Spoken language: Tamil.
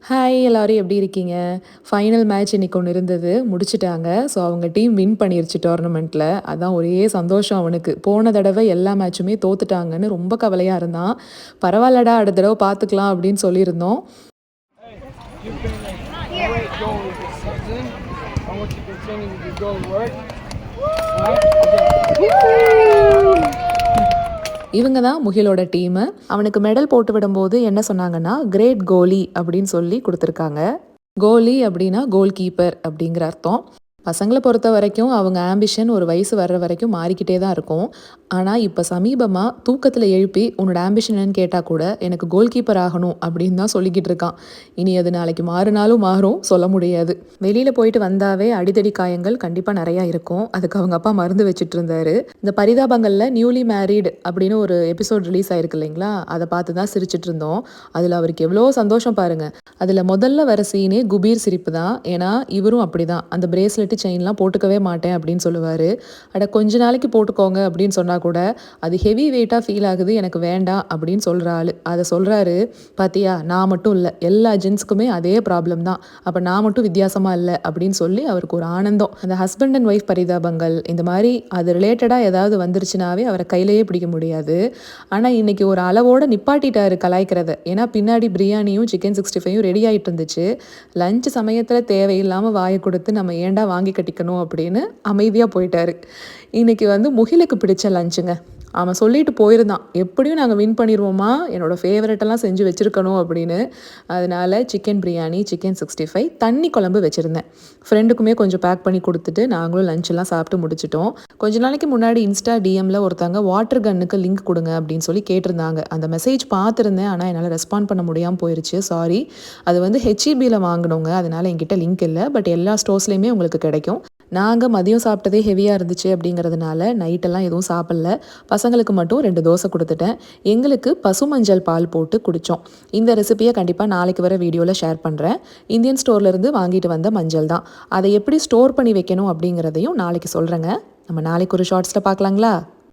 ஹாய் எல்லாரும் எப்படி இருக்கீங்க? ஃபைனல் மேட்ச் இன்னைக்கு ஒன்று இருந்தது. முடிச்சுட்டாங்க. ஸோ அவங்க டீம் வின் பண்ணிருச்சு டோர்னமெண்ட்ல. அதான் ஒரே சந்தோஷம் அவனுக்கு. போன தடவை எல்லா மேட்சுமே தோத்துட்டாங்கன்னு ரொம்ப கவலையா இருந்தான். பரவாயில்லடா அடுத்த தடவை பார்த்துக்கலாம் அப்படின்னு சொல்லியிருந்தோம். You've been a great goalie this season. I want you to continue with your goal work. இவங்க தான் முகிலோட டீமு. அவனுக்கு மெடல் போட்டு விடும்போது என்ன சொன்னாங்கன்னா, கிரேட் கோலி அப்படின்னு சொல்லி கொடுத்துருக்காங்க. கோலி அப்படின்னா கோல் கீப்பர் அப்படிங்கிற அர்த்தம். பசங்களை பொறுத்த வரைக்கும் அவங்க ஆம்பிஷன் ஒரு வயசு வர்ற வரைக்கும் மாறிக்கிட்டே தான் இருக்கும். ஆனால் இப்போ சமீபமாக தூக்கத்தில் எழுப்பி உன்னோட ஆம்பிஷன் என்னன்னு கேட்டால் கூட எனக்கு கோல் கீப்பர் ஆகணும் அப்படின்னு தான் சொல்லிக்கிட்டு இருக்கான். இனி அது நாளைக்கு மாறினாலும் மாறும், சொல்ல முடியாது. வெளியில் போயிட்டு வந்தாவே அடிதடி காயங்கள் கண்டிப்பாக நிறையா இருக்கும். அதுக்கு அவங்க அப்பா மருந்து வச்சுட்டு இருந்தாரு. இந்த பரிதாபங்களில் நியூலி மேரீடு அப்படின்னு ஒரு எபிசோட் ரிலீஸ் ஆயிருக்கு இல்லைங்களா, அதை பார்த்து தான் சிரிச்சிட்டு இருந்தோம். அதில் அவருக்கு எவ்வளோ சந்தோஷம் பாருங்க. அதில் முதல்ல வர சீனே குபீர் சிரிப்பு தான். ஏன்னா இவரும் அப்படிதான், அந்த பிரேஸ்லெட் செயின்லாம் போட்டுக்கவே மாட்டேன் அப்படின்னு சொல்லுவார். அட கொஞ்ச நாளைக்கு போட்டுக்கோங்க அப்படின்னு சொன்னால் கூட அது ஹெவி வெயிட்டாக ஃபீல் ஆகுது, எனக்கு வேண்டாம் அப்படின்னு சொல்கிற ஆள். அதை சொல்கிறாரு. பாத்தியா, நான் மட்டும் இல்லை, எல்லா ஜென்ஸுக்குமே அதே ப்ராப்ளம் தான், அப்போ நான் மட்டும் வித்தியாசமாக இல்லை அப்படின்னு சொல்லி அவருக்கு ஒரு ஆனந்தம். அந்த ஹஸ்பண்ட் அண்ட் ஒய்ஃப் பரிதாபங்கள் இந்த மாதிரி அது ரிலேட்டடாக ஏதாவது வந்துருச்சுனாவே அவரை கையிலேயே பிடிக்க முடியாது. ஆனால் இன்னைக்கு ஒரு அளவோடு நிப்பாட்டிட்டாரு கலாய்க்கிறத. ஏன்னா பின்னாடி பிரியாணியும் சிக்கன் 65 ரெடி ஆகிட்டு இருந்துச்சு. லஞ்ச் சமயத்தில் தேவையில்லாமல் வாயை கொடுத்து நம்ம ஏண்டா வாங்கி கட்டிக்கணும் அப்படின்னு அமைதியாக போயிட்டாரு. இன்னைக்கு முகிலுக்கு பிடிச்ச லஞ்சுங்க. அவன் சொல்லிட்டு போயிருந்தான், எப்படியும் நாங்கள் வின் பண்ணிடுவோமா, என்னோட ஃபேவரட்டெல்லாம் செஞ்சு வச்சுருக்கணும் அப்படின்னு. அதனால சிக்கன் பிரியாணி, சிக்கன் 65, தண்ணி குழம்பு வச்சுருந்தேன். ஃப்ரெண்டுக்குமே கொஞ்சம் பேக் பண்ணி கொடுத்துட்டு நாங்களும் லஞ்செல்லாம் சாப்பிட்டு முடிச்சிட்டோம். கொஞ்ச நாளைக்கு முன்னாடி இன்ஸ்டா டிஎம்மில் ஒருத்தங்க வாட்டர் கன்னுக்கு லிங்க் கொடுங்க அப்படின்னு சொல்லி கேட்டிருந்தாங்க. அந்த மெசேஜ் பார்த்துருந்தேன், ஆனால் என்னால் ரெஸ்பாண்ட் பண்ண முடியாமல் போயிருச்சு, சாரி. அது ஹெச்இபியில் வாங்கினோங்க, அதனால் என்கிட்ட லிங்க் இல்லை. பட் எல்லா ஸ்டோர்ஸ்லேயுமே உங்களுக்கு கிடைக்கும். நாங்கள் மதியம் சாப்பிட்டதே ஹெவியாக இருந்துச்சு அப்படிங்கிறதுனால நைட்டெல்லாம் எதுவும் சாப்பிடல. பசங்களுக்கு மட்டும் 2 தோசை கொடுத்துட்டேன். எங்களுக்கு பசுமஞ்சள் பால் போட்டு குடித்தோம். இந்த ரெசிபியை கண்டிப்பாக நாளைக்கு வர வீடியோவில் ஷேர் பண்ணுறேன். இந்தியன் ஸ்டோர்லேருந்து வாங்கிட்டு வந்த மஞ்சள் தான். அதை எப்படி ஸ்டோர் பண்ணி வைக்கணும் அப்படிங்கிறதையும் நாளைக்கு சொல்கிறேங்க. நம்ம நாளைக்கு ஒரு ஷார்ட்ஸில் பார்க்கலாங்களா?